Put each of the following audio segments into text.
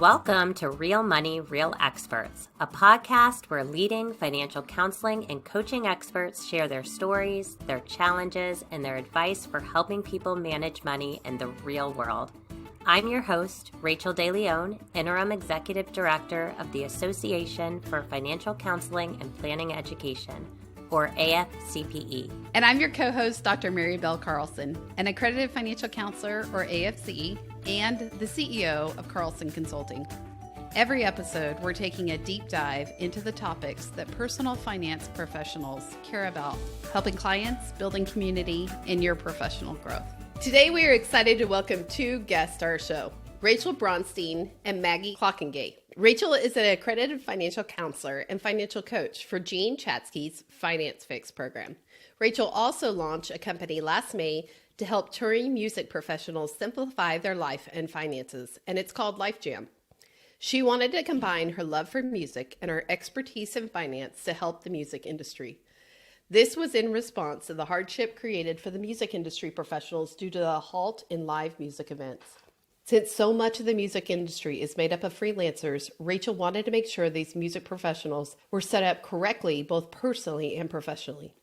Welcome to Real Money, Real Experts, a podcast where leading financial counseling and coaching experts share their stories, their challenges, and their advice for helping people manage money in the real world. I'm your host, Rachael DeLeon, Interim Executive Director of the Association for Financial Counseling and Planning Education, or AFCPE. And I'm your co-host, Dr. Mary Bell Carlson, an Accredited Financial Counselor, or AFC, and the CEO of Carlson Consulting. Every episode, we're taking a deep dive into the topics that personal finance professionals care about, helping clients, building community, and your professional growth. Today, we are excited to welcome two guests to our show, Rachael Bronstein and Maggie Klokkenga. Rachael is an accredited financial counselor and financial coach for Gene Chatzky's FinanceFixx Program. Rachael also launched a company last May to help touring music professionals simplify their life and finances, and it's called Life Jam. She wanted to combine her love for music and her expertise in finance to help the music industry. This was in response to the hardship created for the music industry professionals due to the halt in live music events. Since so much of the music industry is made up of freelancers, Rachael wanted to make sure these music professionals were set up correctly, both personally and professionally.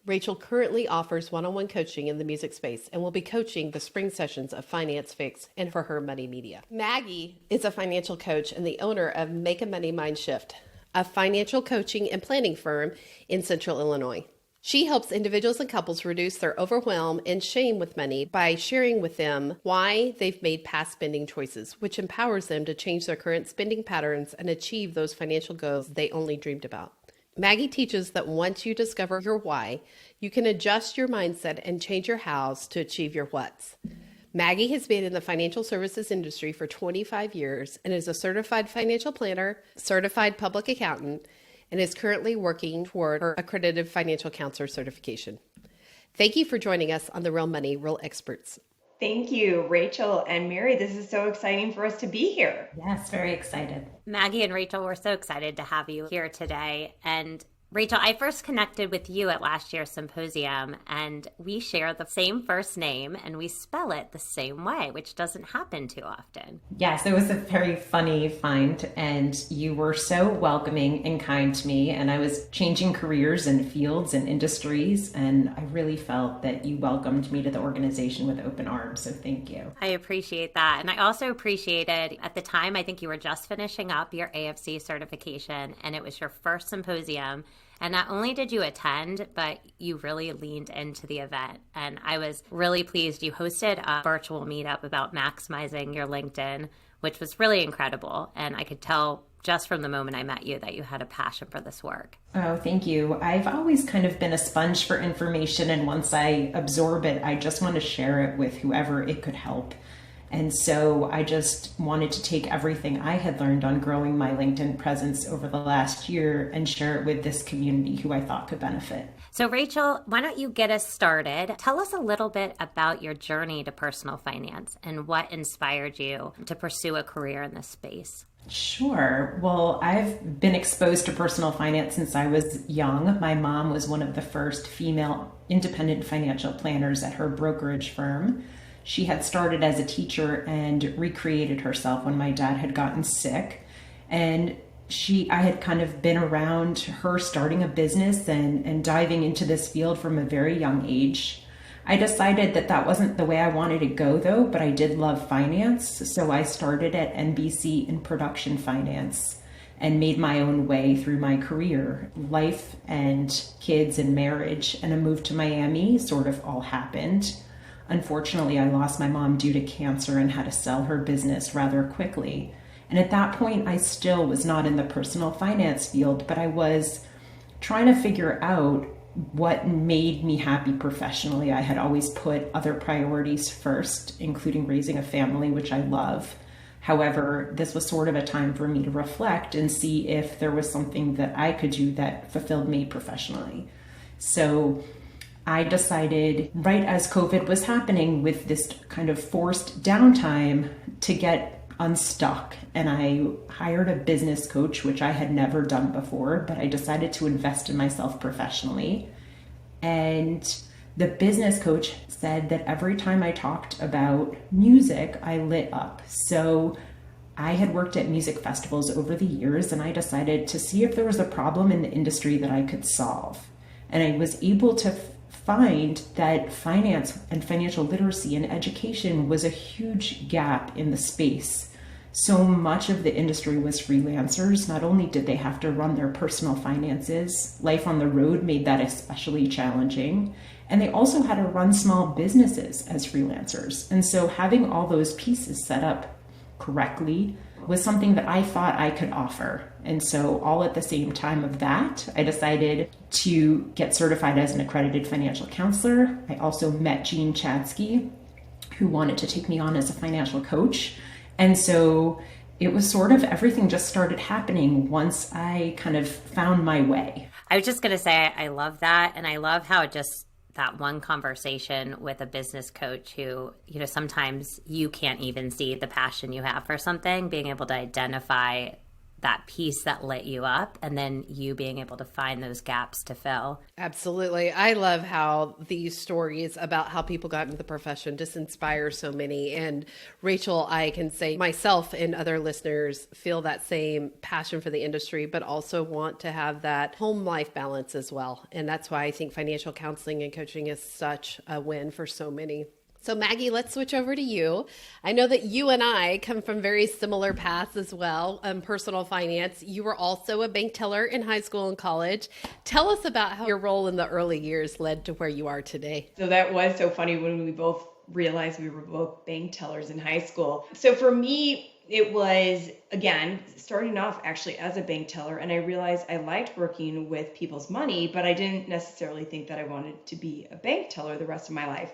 Rachael currently offers one-on-one coaching in the music space and will be coaching the spring sessions of FinanceFixx and for her Money Media. Maggie is a financial coach and the owner of Money Mindshift, a financial coaching and planning firm in Central Illinois. She helps individuals and couples reduce their overwhelm and shame with money by sharing with them why they've made past spending choices, which empowers them to change their current spending patterns and achieve those financial goals they only dreamed about. Maggie teaches that once you discover your why, you can adjust your mindset and change your hows to achieve your whats. Maggie has been in the financial services industry for 25 years and is a certified financial planner, certified public accountant, and is currently working toward her Accredited Financial Counselor certification. Thank you for joining us on the Real Money, Real Experts. Thank you, Rachael and Mary. This is so exciting for us to be here. Yes, very excited. Maggie and Rachael, we're so excited to have you here today. And Rachael, I first connected with you at last year's symposium, and we share the same first name and we spell it the same way, which doesn't happen too often. Yes, it was a very funny find, and you were so welcoming and kind to me, and I was changing careers and fields and industries, and I really felt that you welcomed me to the organization with open arms, so thank you. I appreciate that. And I also appreciated, at the time, I think you were just finishing up your AFC certification, and it was your first symposium. And not only did you attend, but you really leaned into the event. And I was really pleased you hosted a virtual meetup about maximizing your LinkedIn, which was really incredible. And I could tell just from the moment I met you that you had a passion for this work. Oh, thank you. I've always kind of been a sponge for information. And once I absorb it, I just want to share it with whoever it could help. And so I just wanted to take everything I had learned on growing my LinkedIn presence over the last year and share it with this community who I thought could benefit. So Rachael, why don't you get us started? Tell us a little bit about your journey to personal finance and what inspired you to pursue a career in this space. Sure. Well, I've been exposed to personal finance since I was young. My mom was one of the first female independent financial planners at her brokerage firm. She had started as a teacher and recreated herself when my dad had gotten sick. And I had kind of been around her starting a business and diving into this field from a very young age. I decided that wasn't the way I wanted to go though, but I did love finance. So I started at NBC in production finance and made my own way through my career. Life and kids and marriage and a move to Miami sort of all happened. Unfortunately, I lost my mom due to cancer and had to sell her business rather quickly. And at that point, I still was not in the personal finance field, but I was trying to figure out what made me happy professionally. I had always put other priorities first, including raising a family, which I love. However, this was sort of a time for me to reflect and see if there was something that I could do that fulfilled me professionally. So I decided right as COVID was happening with this kind of forced downtime to get unstuck. And I hired a business coach, which I had never done before, but I decided to invest in myself professionally. And the business coach said that every time I talked about music, I lit up. So I had worked at music festivals over the years, and I decided to see if there was a problem in the industry that I could solve. And I was able to find that finance and financial literacy and education was a huge gap in the space. So much of the industry was freelancers. Not only did they have to run their personal finances, life on the road made that especially challenging. And they also had to run small businesses as freelancers. And so having all those pieces set up correctly was something that I thought I could offer. And so all at the same time of that, I decided to get certified as an accredited financial counselor. I also met Chatzky, who wanted to take me on as a financial coach. And so it was sort of everything just started happening once I kind of found my way. I was just going to say, I love that. And I love how just that one conversation with a business coach who, sometimes you can't even see the passion you have for something, being able to identify that piece that lit you up, and then you being able to find those gaps to fill. Absolutely. I love how these stories about how people got into the profession just inspire so many. And Rachael, I can say myself and other listeners feel that same passion for the industry, but also want to have that home life balance as well. And that's why I think financial counseling and coaching is such a win for so many. So Maggie, let's switch over to you. I know that you and I come from very similar paths as well, personal finance. You were also a bank teller in high school and college. Tell us about how your role in the early years led to where you are today. So that was so funny when we both realized we were both bank tellers in high school. So for me, it was, again, starting off actually as a bank teller, and I realized I liked working with people's money, but I didn't necessarily think that I wanted to be a bank teller the rest of my life.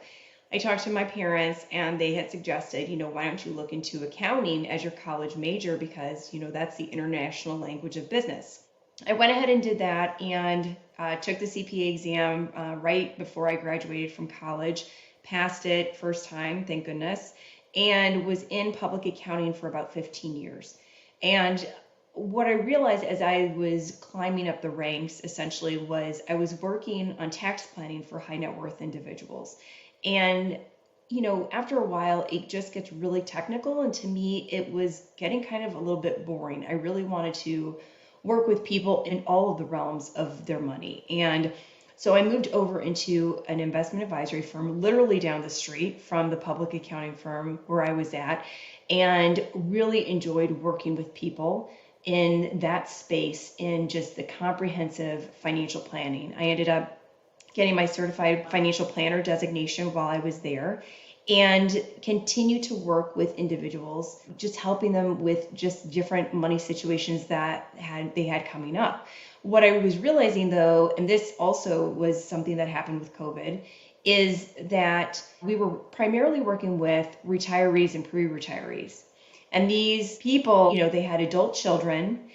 I talked to my parents and they had suggested, why don't you look into accounting as your college major because, that's the international language of business. I went ahead and did that and took the CPA exam right before I graduated from college, passed it first time, thank goodness, and was in public accounting for about 15 years. And what I realized as I was climbing up the ranks essentially was I was working on tax planning for high net worth individuals. And, after a while, it just gets really technical. And to me, it was getting kind of a little bit boring. I really wanted to work with people in all of the realms of their money. And so I moved over into an investment advisory firm, literally down the street from the public accounting firm where I was at, and really enjoyed working with people in that space in just the comprehensive financial planning. I ended up getting my certified financial planner designation while I was there and continue to work with individuals, just helping them with just different money situations that they had coming up. What I was realizing though, and this also was something that happened with COVID, is that we were primarily working with retirees and pre-retirees. And these people, they had adult children,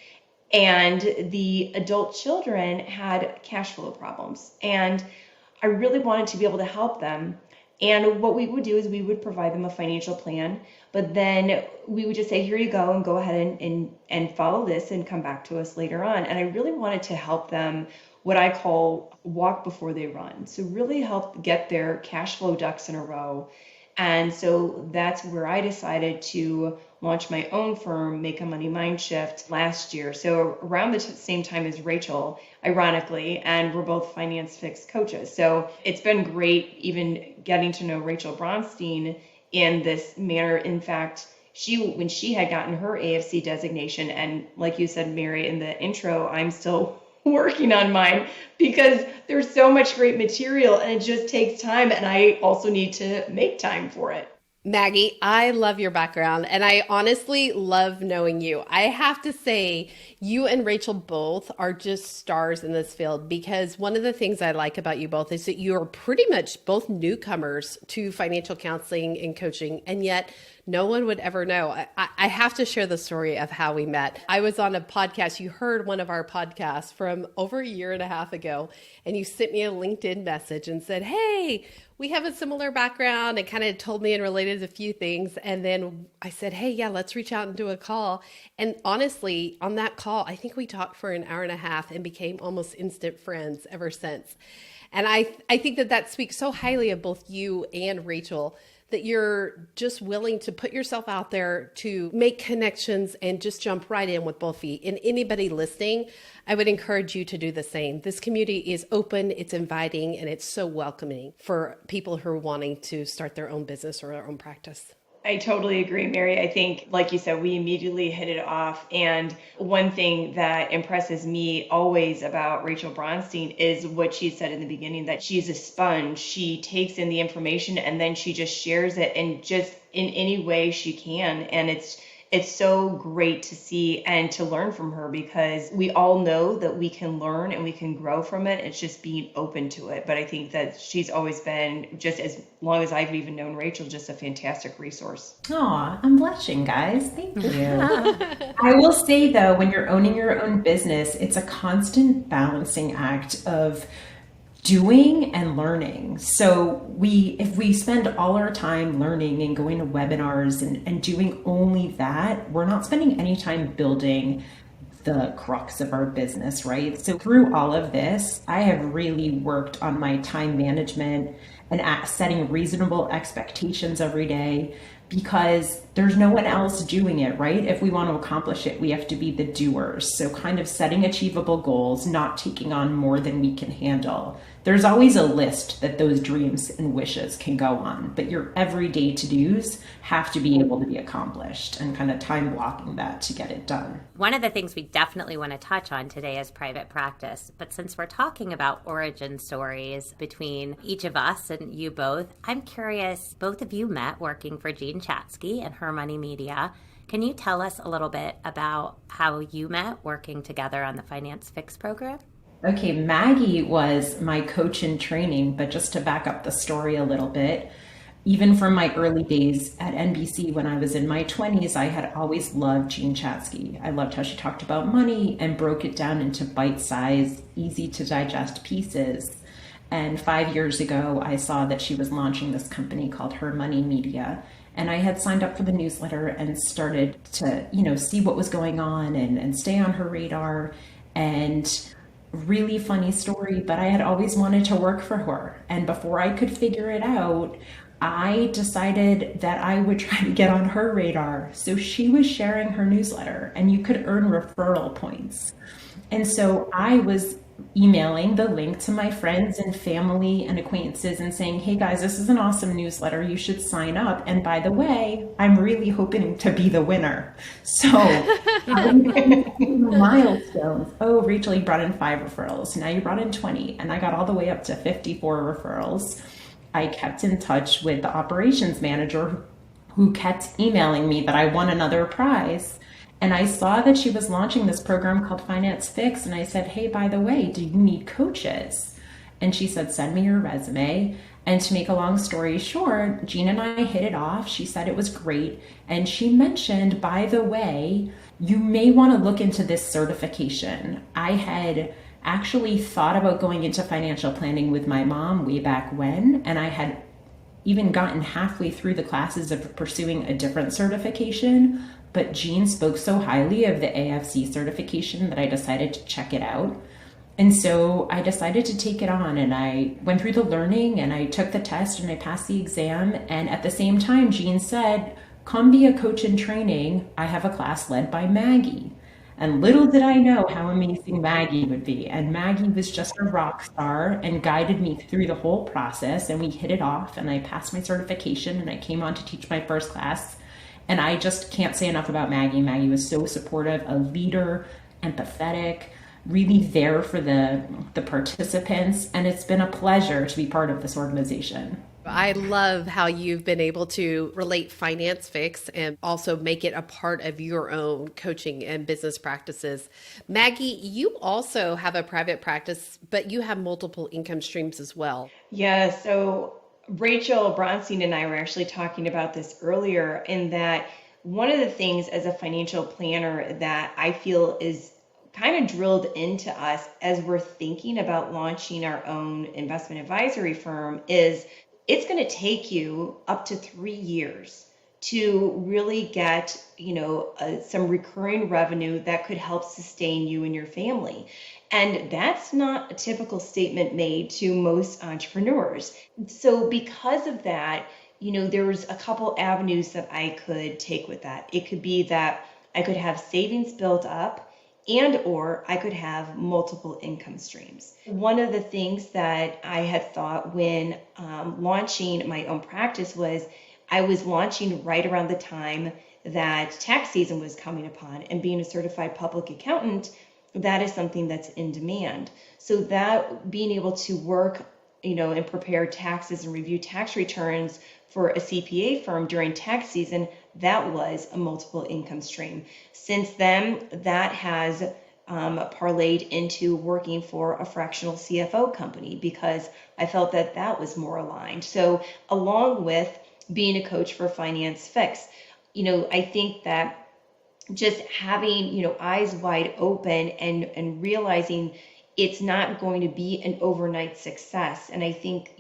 and the adult children had cash flow problems. And I really wanted to be able to help them. And what we would do is we would provide them a financial plan, but then we would just say, here you go, and go ahead and follow this and come back to us later on. And I really wanted to help them what I call walk before they run. So really help get their cash flow ducks in a row. And so that's where I decided to launch my own firm, Make a Money Mindshift, last year. So around the same time as Rachael, ironically, and we're both FinanceFixx coaches. So it's been great even getting to know Rachael Bronstein in this manner. In fact, when she had gotten her AFC designation, and like you said, Mary, in the intro, I'm still working on mine because there's so much great material and it just takes time, and I also need to make time for it. Maggie, I love your background and I honestly love knowing you. I have to say, you and Rachael both are just stars in this field, because one of the things I like about you both is that you are pretty much both newcomers to financial counseling and coaching, and yet no one would ever know. I have to share the story of how we met. I was on a podcast. You heard one of our podcasts from over a year and a half ago, and you sent me a LinkedIn message and said, hey, we have a similar background, and kind of told me and related a few things. And then I said, hey, yeah, let's reach out and do a call. And honestly, on that call, I think we talked for an hour and a half and became almost instant friends ever since. And I think that speaks so highly of both you and Rachael, that you're just willing to put yourself out there to make connections and just jump right in with both feet. And anybody listening, I would encourage you to do the same. This community is open, it's inviting, and it's so welcoming for people who are wanting to start their own business or their own practice. I totally agree, Mary. I think, like you said, we immediately hit it off. And one thing that impresses me always about Rachael Bronstein is what she said in the beginning, that she's a sponge. She takes in the information and then she just shares it and just in any way she can. And it's so great to see and to learn from her, because we all know that we can learn and we can grow from it. It's just being open to it. But I think that she's always been, just as long as I've even known Rachael, just a fantastic resource. Aw, I'm blushing, guys. Thank you. I will say, though, when you're owning your own business, it's a constant balancing act of doing and learning. So if we spend all our time learning and going to webinars and doing only that, we're not spending any time building the crux of our business, right? So through all of this, I have really worked on my time management and setting reasonable expectations every day, because there's no one else doing it, right? If we want to accomplish it, we have to be the doers. So kind of setting achievable goals, not taking on more than we can handle. There's always a list that those dreams and wishes can go on, but your everyday to-dos have to be able to be accomplished, and kind of time blocking that to get it done. One of the things we definitely want to touch on today is private practice. But since we're talking about origin stories between each of us and you both, I'm curious, both of you met working for Jean Chatzky and Her Money Media. Can you tell us a little bit about how you met working together on the FinanceFixx program? Okay, Maggie was my coach in training, but just to back up the story a little bit, even from my early days at NBC when I was in my 20s, I had always loved Jean Chatzky. I loved how she talked about money and broke it down into bite-sized, easy to digest pieces. And 5 years ago, I saw that she was launching this company called Her Money Media. And I had signed up for the newsletter and started to, see what was going on and stay on her radar. And really funny story, but I had always wanted to work for her. And before I could figure it out, I decided that I would try to get on her radar. So she was sharing her newsletter and you could earn referral points. And so I was emailing the link to my friends and family and acquaintances and saying, hey guys, this is an awesome newsletter. You should sign up. And by the way, I'm really hoping to be the winner. So milestones. Oh, Rachel, you brought in 5 referrals. Now you brought in 20. And I got all the way up to 54 referrals. I kept in touch with the operations manager who kept emailing me that I won another prize. And I saw that she was launching this program called FinanceFixx. And I said, hey, by the way, do you need coaches? And she said, send me your resume. And to make a long story short, Jean and I hit it off. She said it was great. And she mentioned, by the way, you may want to look into this certification. I had actually thought about going into financial planning with my mom way back when. And I had even gotten halfway through the classes of pursuing a different certification. But Jean spoke so highly of the AFC certification that I decided to check it out. And so I decided to take it on, and I went through the learning and I took the test and I passed the exam. And at the same time, Jean said, come be a coach in training. I have a class led by Maggie. And little did I know how amazing Maggie would be. And Maggie was just a rock star and guided me through the whole process. And we hit it off and I passed my certification and I came on to teach my first class. And I just can't say enough about Maggie. Maggie was so supportive, a leader, empathetic, really there for the participants. And it's been a pleasure to be part of this organization. I love how you've been able to relate FinanceFixx and also make it a part of your own coaching and business practices. Maggie, you also have a private practice, but you have multiple income streams as well. Yeah, so Rachael Bronstein and I were actually talking about this earlier, in that one of the things as a financial planner that I feel is kind of drilled into us as we're thinking about launching our own investment advisory firm is it's going to take you up to 3 years to really get, some recurring revenue that could help sustain you and your family. And that's not a typical statement made to most entrepreneurs. So because of that, there was a couple avenues that I could take with that. It could be that I could have savings built up, and or I could have multiple income streams. One of the things that I had thought when launching my own practice was I was launching right around the time that tax season was coming upon, and being a certified public accountant, that is something that's in demand. So that being able to work, and prepare taxes and review tax returns for a CPA firm during tax season, that was a multiple income stream. Since then, that has parlayed into working for a fractional CFO company because I felt that that was more aligned. So along with being a coach for FinanceFixx, I think that just having, eyes wide open and realizing it's not going to be an overnight success. And I think,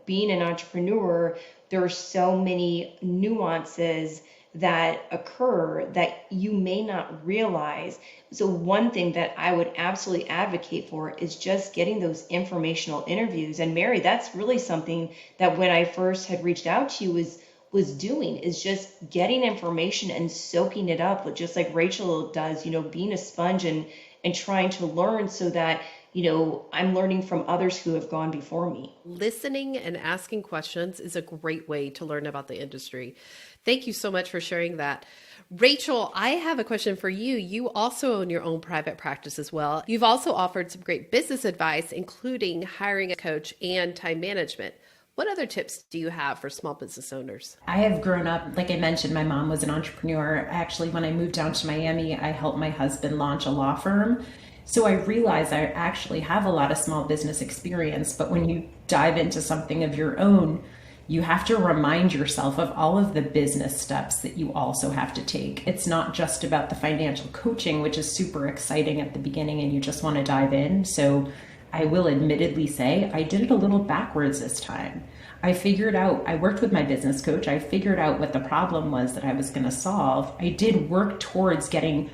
being an entrepreneur, there are so many nuances that occur that you may not realize. So one thing that I would absolutely advocate for is just getting those informational interviews. And Mary, that's really something that when I first had reached out to you was doing, is just getting information and soaking it up, with just like Rachael does, being a sponge and trying to learn so that I'm learning from others who have gone before me. Listening and asking questions is a great way to learn about the industry. Thank you so much for sharing that. Rachael, I have a question for you. You also own your own private practice as well. You've also offered some great business advice, including hiring a coach and time management. What other tips do you have for small business owners? I have grown up, like I mentioned, my mom was an entrepreneur. Actually, when I moved down to Miami, I helped my husband launch a law firm. So I realized I actually have a lot of small business experience, but when you dive into something of your own, you have to remind yourself of all of the business steps that you also have to take. It's not just about the financial coaching, which is super exciting at the beginning and you just want to dive in. So I will admittedly say I did it a little backwards this time. I worked with my business coach. I figured out what the problem was that I was going to solve. I did work towards getting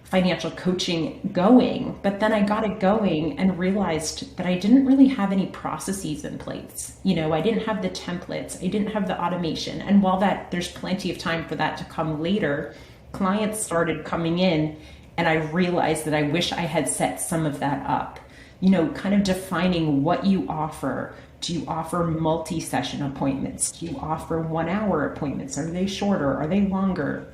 financial coaching going, but then I got it going and realized that I didn't really have any processes in place. I didn't have the templates, I didn't have the automation. And while there's plenty of time for that to come later, clients started coming in and I realized that I wish I had set some of that up. Kind of defining what you offer. Do you offer multi-session appointments? Do you offer 1 hour appointments? Are they shorter? Are they longer?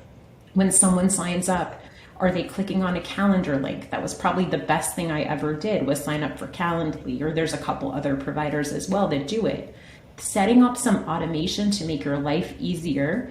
When someone signs up, are they clicking on a calendar link? That was probably the best thing I ever did, was sign up for Calendly, or there's a couple other providers as well that do it. Setting up some automation to make your life easier,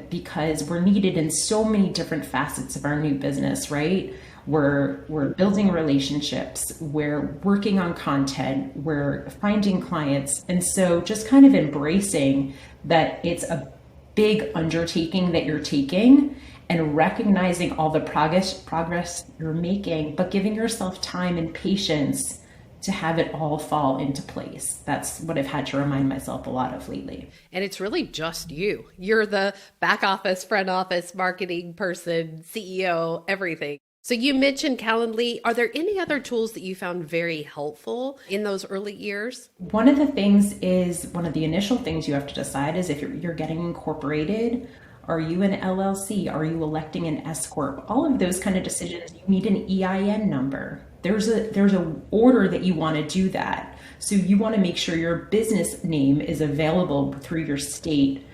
because we're needed in so many different facets of our new business, right? We're building relationships, we're working on content, we're finding clients. And so just kind of embracing that it's a big undertaking that you're taking and recognizing all the progress you're making, but giving yourself time and patience to have it all fall into place. That's what I've had to remind myself a lot of lately. And it's really just you. You're the back office, front office, marketing person, CEO, everything. So you mentioned Calendly. Are there any other tools that you found very helpful in those early years? One of the initial things you have to decide is if you're getting incorporated. Are you an LLC? Are you electing an S Corp? All of those kind of decisions, you need an EIN number. There's a order that you want to do that. So you want to make sure your business name is available through your state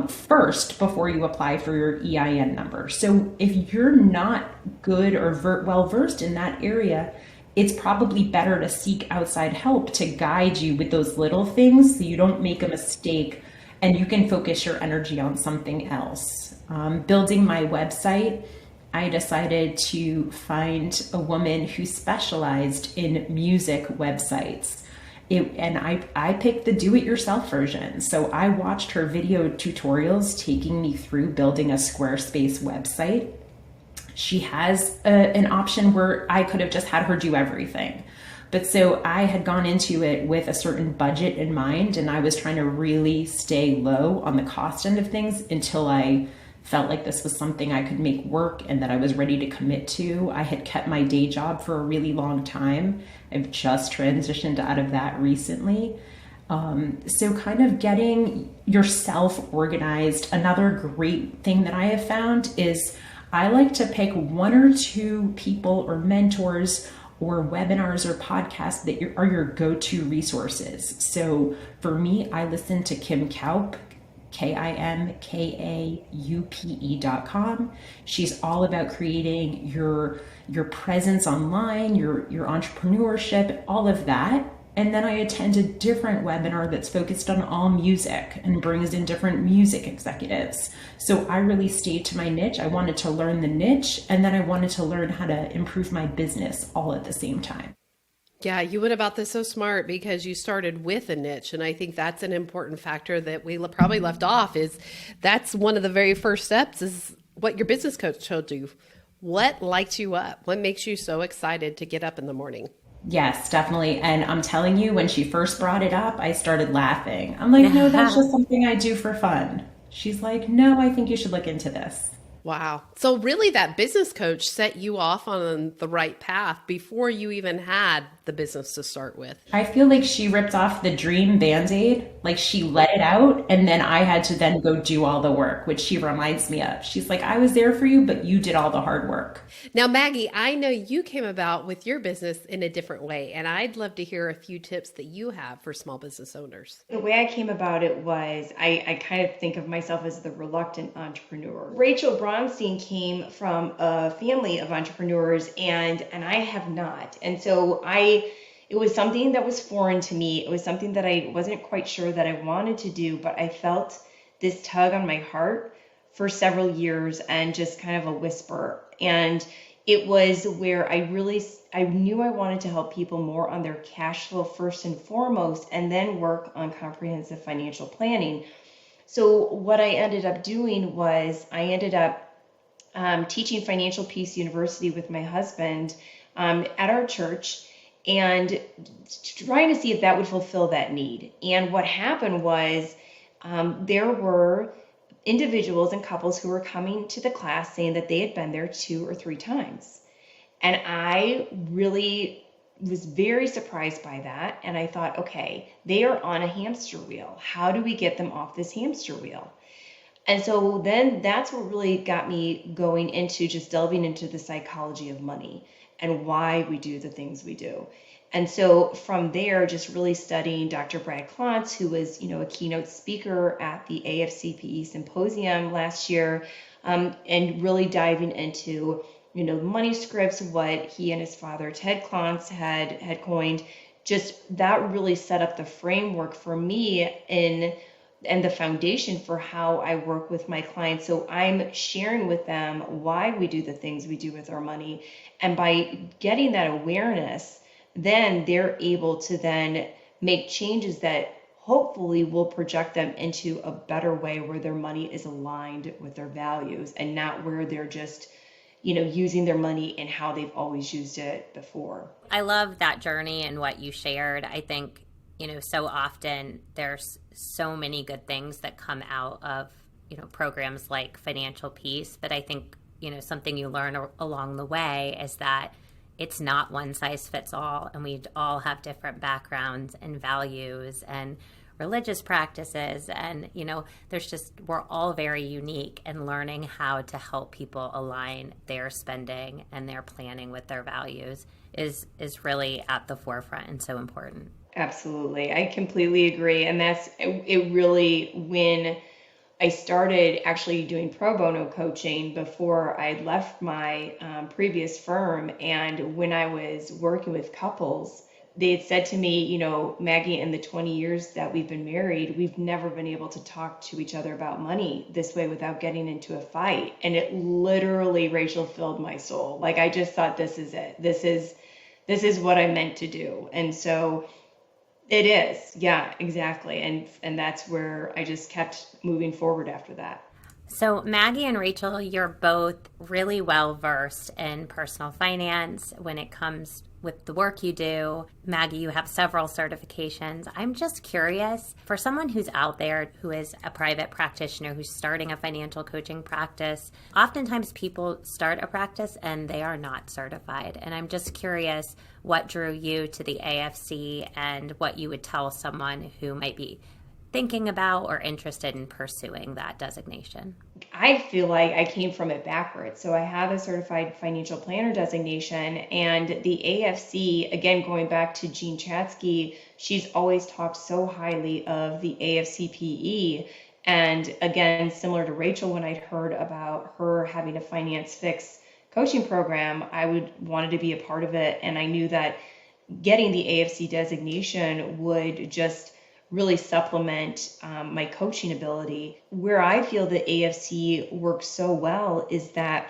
first before you apply for your EIN number. So if you're not good or well-versed in that area, it's probably better to seek outside help to guide you with those little things so you don't make a mistake and you can focus your energy on something else. Building my website, I decided to find a woman who specialized in music websites. And I picked the do-it-yourself version. So I watched her video tutorials taking me through building a Squarespace website. She has an option where I could have just had her do everything. But so I had gone into it with a certain budget in mind, and I was trying to really stay low on the cost end of things until I felt like this was something I could make work and that I was ready to commit to. I had kept my day job for a really long time. I've just transitioned out of that recently. So kind of getting yourself organized. Another great thing that I have found is I like to pick one or two people or mentors or webinars or podcasts that are your go-to resources. So for me, I listen to Kim Kaup, KIMKAUPE.com. She's all about creating your presence online, your entrepreneurship, all of that. And then I attend a different webinar that's focused on all music and brings in different music executives. So I really stayed to my niche. I wanted to learn the niche, and then I wanted to learn how to improve my business all at the same time. Yeah, you went about this so smart because you started with a niche. And I think that's an important factor that we probably left off is that's one of the very first steps is what your business coach told you. What lights you up? What makes you so excited to get up in the morning? Yes, definitely. And I'm telling you, when she first brought it up, I started laughing. I'm like, no, that's just something I do for fun. She's like, no, I think you should look into this. Wow. So really that business coach set you off on the right path before you even had the business to start with. I feel like she ripped off the dream Band-Aid, like she let it out, and then I had to then go do all the work, which she reminds me of. She's like, I was there for you, but you did all the hard work. Now, Maggie, I know you came about with your business in a different way, and I'd love to hear a few tips that you have for small business owners. The way I came about it was I kind of think of myself as the reluctant entrepreneur. Rachael Bronstein came from a family of entrepreneurs, and I have not. And so it was something that was foreign to me. It was something that I wasn't quite sure that I wanted to do, but I felt this tug on my heart for several years and just kind of a whisper. And it was where I knew I wanted to help people more on their cash flow first and foremost, and then work on comprehensive financial planning. So what I ended up doing was I ended up teaching Financial Peace University with my husband at our church, and trying to see if that would fulfill that need. And what happened was there were individuals and couples who were coming to the class saying that they had been there 2 or 3 times. And I really was very surprised by that. And I thought, okay, they are on a hamster wheel. How do we get them off this hamster wheel? And so then that's what really got me going into just delving into the psychology of money and why we do the things we do. And so from there, just really studying Dr. Brad Klontz, who was, a keynote speaker at the AFCPE symposium last year, and really diving into, money scripts, what he and his father, Ted Klontz, had coined. Just that really set up the framework for me and the foundation for how I work with my clients. So I'm sharing with them why we do the things we do with our money. And by getting that awareness, then they're able to then make changes that hopefully will project them into a better way where their money is aligned with their values and not where they're just, using their money in how they've always used it before. I love that journey and what you shared. I think, so often there's so many good things that come out of, programs like Financial Peace. But I think, something you learn along the way is that it's not one size fits all. And we all have different backgrounds and values and religious practices. And, we're all very unique, and learning how to help people align their spending and their planning with their values is really at the forefront and so important. Absolutely. I completely agree. And that's it really when I started actually doing pro bono coaching before I left my previous firm. And when I was working with couples, they had said to me, Maggie, in the 20 years that we've been married, we've never been able to talk to each other about money this way without getting into a fight. And it literally, Rachel, filled my soul. Like, I just thought, this is it. This is what I meant to do. And so it is. Yeah, exactly. And that's where I just kept moving forward after that. So Maggie and Rachel, you're both really well versed in personal finance when it comes with the work you do. Maggie, you have several certifications. I'm just curious, for someone who's out there who is a private practitioner who's starting a financial coaching practice, oftentimes people start a practice and they are not certified. And I'm just curious what drew you to the AFC and what you would tell someone who might be thinking about or interested in pursuing that designation. I feel like I came from it backwards. So I have a certified financial planner designation, and the AFC, again, going back to Jean Chatzky, she's always talked so highly of the AFCPE. And again, similar to Rachel, when I'd heard about her having a FinanceFixx coaching program, I wanted to be a part of it. And I knew that getting the AFC designation would just really supplement my coaching ability. Where I feel the AFC works so well is that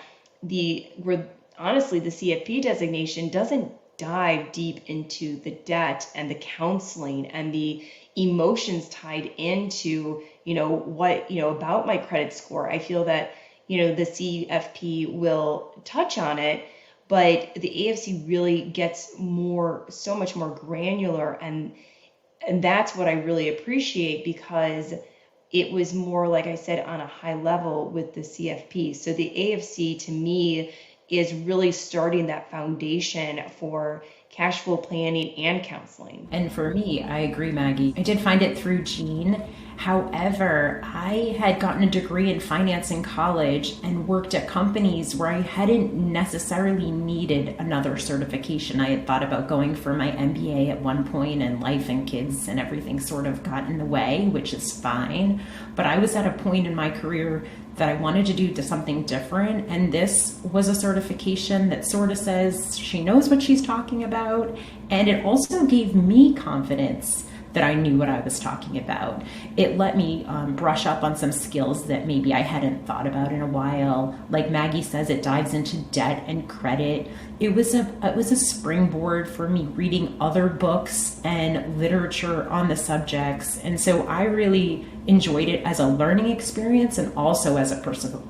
honestly, the CFP designation doesn't dive deep into the debt and the counseling and the emotions tied into, about my credit score. I feel that, the CFP will touch on it, but the AFC really gets so much more granular, and that's what I really appreciate, because it was more, like I said, on a high level with the CFP. So the AFC to me is really starting that foundation for cash flow planning and counseling. And for me, I agree, Maggie. I did find it through Jean. However, I had gotten a degree in finance in college and worked at companies where I hadn't necessarily needed another certification. I had thought about going for my MBA at one point, and life and kids and everything sort of got in the way, which is fine. But I was at a point in my career that I wanted to do something different. And this was a certification that sort of says she knows what she's talking about. And it also gave me confidence that I knew what I was talking about. It let me brush up on some skills that maybe I hadn't thought about in a while. Like Maggie says, it dives into debt and credit. It was a springboard for me reading other books and literature on the subjects. And so I really enjoyed it as a learning experience and also as a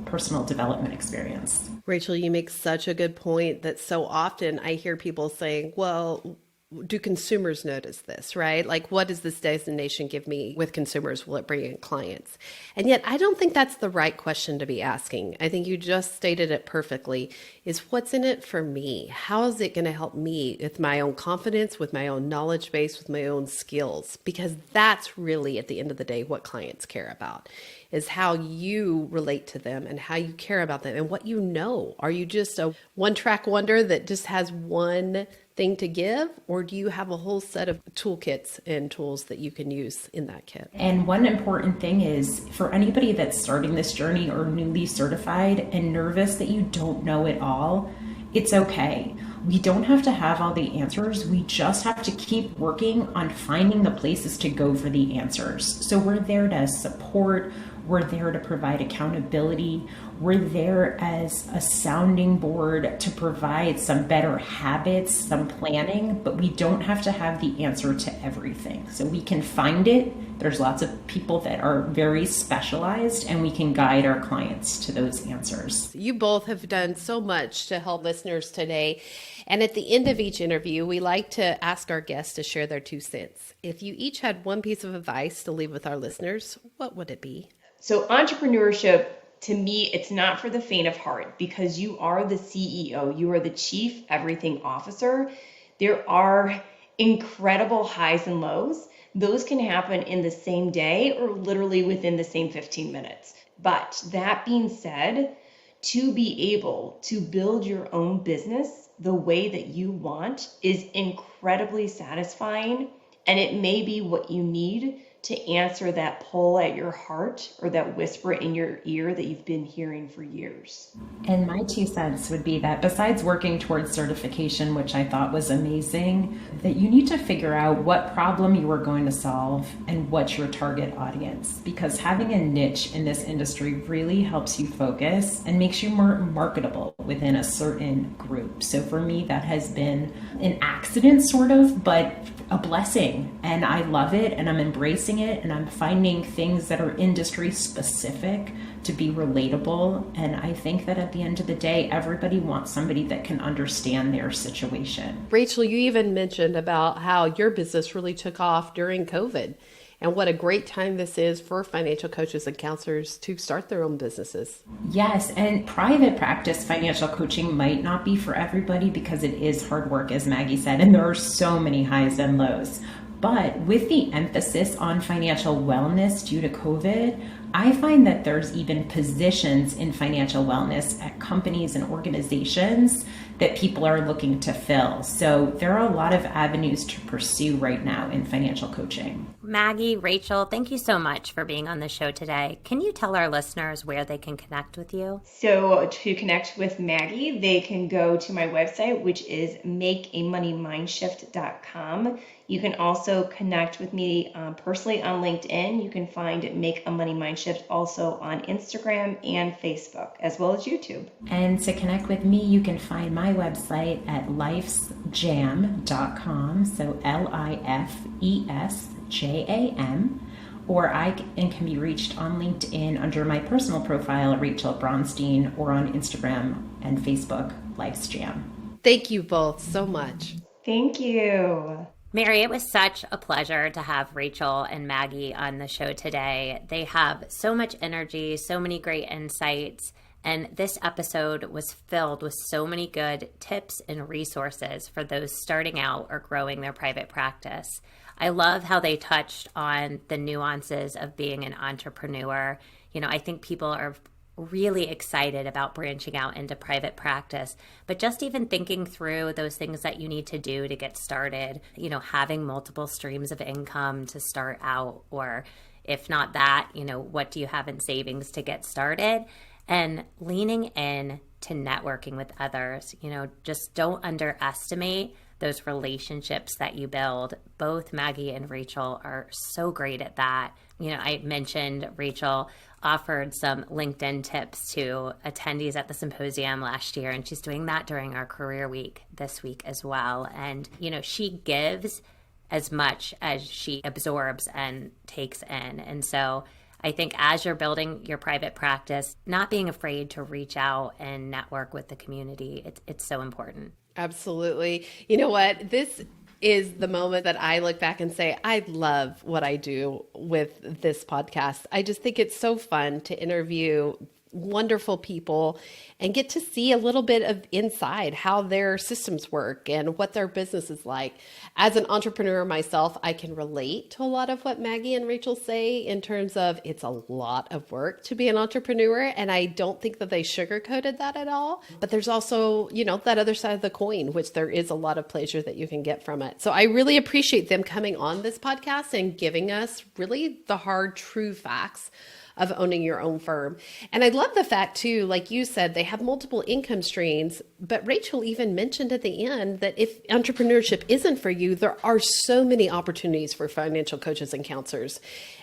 personal development experience. Rachel, you make such a good point that so often I hear people saying, well, do consumers notice this, right? Like, what does this designation give me with consumers? Will it bring in clients? And yet, I don't think that's the right question to be asking. I think you just stated it perfectly, is what's in it for me? How is it going to help me with my own confidence, with my own knowledge base, with my own skills? Because that's really, at the end of the day, what clients care about, is how you relate to them and how you care about them and what you know. Are you just a one-track wonder that just has one thing to give, or do you have a whole set of toolkits and tools that you can use in that kit? And one important thing is, for anybody that's starting this journey or newly certified and nervous that you don't know it all, it's okay. We don't have to have all the answers. We just have to keep working on finding the places to go for the answers. So we're there to support. We're there to provide accountability. We're there as a sounding board to provide some better habits, some planning, but we don't have to have the answer to everything. So we can find it. There's lots of people that are very specialized, and we can guide our clients to those answers. You both have done so much to help listeners today. And at the end of each interview, we like to ask our guests to share their 2 cents. If you each had one piece of advice to leave with our listeners, what would it be? So entrepreneurship, to me, it's not for the faint of heart, because you are the CEO, you are the chief everything officer. There are incredible highs and lows. Those can happen in the same day or literally within the same 15 minutes. But that being said, to be able to build your own business the way that you want is incredibly satisfying, and it may be what you need to answer that pull at your heart or that whisper in your ear that you've been hearing for years. And my 2 cents would be that besides working towards certification, which I thought was amazing, that you need to figure out what problem you are going to solve and what's your target audience. Because having a niche in this industry really helps you focus and makes you more marketable within a certain group. So for me, that has been an accident sort of, but a blessing, and I love it, and I'm embracing it, and I'm finding things that are industry specific to be relatable. And I think that at the end of the day, everybody wants somebody that can understand their situation. Rachel, you even mentioned about how your business really took off during COVID, and what a great time this is for financial coaches and counselors to start their own businesses. Yes, and private practice financial coaching might not be for everybody because it is hard work, as Maggie said, and there are so many highs and lows. But with the emphasis on financial wellness due to COVID, I find that there's even positions in financial wellness at companies and organizations that people are looking to fill. So there are a lot of avenues to pursue right now in financial coaching. Maggie, Rachel, thank you so much for being on the show today. Can you tell our listeners where they can connect with you? So to connect with Maggie, they can go to my website, which is makeamoneymindshift.com. You can also connect with me personally on LinkedIn. You can find Make a Money Mindshift also on Instagram and Facebook, as well as YouTube. And to connect with me, you can find my website at lifesjam.com, so LIFESJAM, or I can be reached on LinkedIn under my personal profile, Rachael Bronstein, or on Instagram and Facebook, Life's Jam. Thank you both so much. Thank you. Mary, it was such a pleasure to have Rachel and Maggie on the show today. They have so much energy, so many great insights, and this episode was filled with so many good tips and resources for those starting out or growing their private practice. I love how they touched on the nuances of being an entrepreneur. I think people are really excited about branching out into private practice, but just even thinking through those things that you need to do to get started, having multiple streams of income to start out, or if not that, what do you have in savings to get started, and leaning in to networking with others. Just don't underestimate those relationships that you build. Both Maggie and Rachel are so great at that. I mentioned Rachel offered some LinkedIn tips to attendees at the symposium last year, and she's doing that during our career week this week as well. And, she gives as much as she absorbs and takes in. And so I think as you're building your private practice, not being afraid to reach out and network with the community, it's so important. Absolutely. You know what? This is the moment that I look back and say, I love what I do with this podcast. I just think it's so fun to interview wonderful people and get to see a little bit of inside how their systems work and what their business is like. As an entrepreneur myself, I can relate to a lot of what Maggie and Rachel say in terms of it's a lot of work to be an entrepreneur. And I don't think that they sugarcoated that at all. But there's also, that other side of the coin, which there is a lot of pleasure that you can get from it. So I really appreciate them coming on this podcast and giving us really the hard, true facts of owning your own firm. And I love the fact too, like you said, they have multiple income streams, but Rachel even mentioned at the end that if entrepreneurship isn't for you, there are so many opportunities for financial coaches and counselors.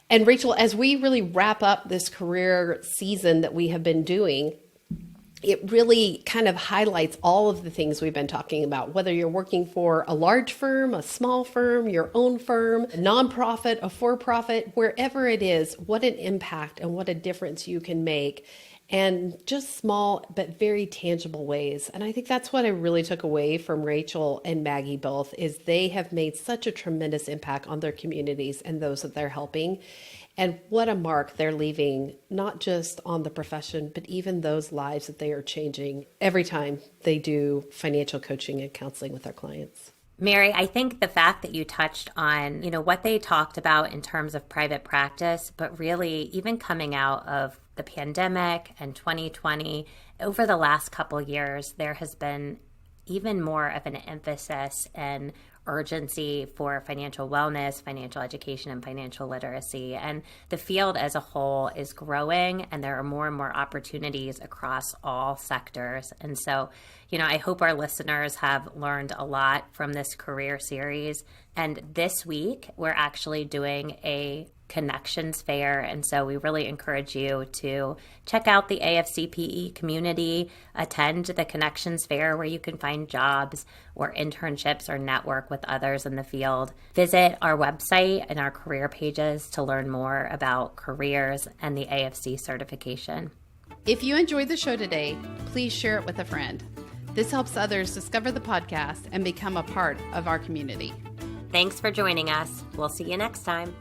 And Rachel, as we really wrap up this career season that we have been doing, it really kind of highlights all of the things we've been talking about, whether you're working for a large firm, a small firm, your own firm, a nonprofit, a for-profit, wherever it is, what an impact and what a difference you can make, and just small but very tangible ways. And I think that's what I really took away from Rachel and Maggie both, is they have made such a tremendous impact on their communities and those that they're helping. And what a mark they're leaving, not just on the profession, but even those lives that they are changing every time they do financial coaching and counseling with their clients. Mary, I think the fact that you touched on, what they talked about in terms of private practice, but really even coming out of the pandemic and 2020, over the last couple of years, there has been even more of an emphasis and urgency for financial wellness, financial education, and financial literacy. And the field as a whole is growing, and there are more and more opportunities across all sectors. And so, I hope our listeners have learned a lot from this career series. And this week, we're actually doing a Connections Fair. And so we really encourage you to check out the AFCPE community, attend the Connections Fair where you can find jobs or internships or network with others in the field. Visit our website and our career pages to learn more about careers and the AFC certification. If you enjoyed the show today, please share it with a friend. This helps others discover the podcast and become a part of our community. Thanks for joining us. We'll see you next time.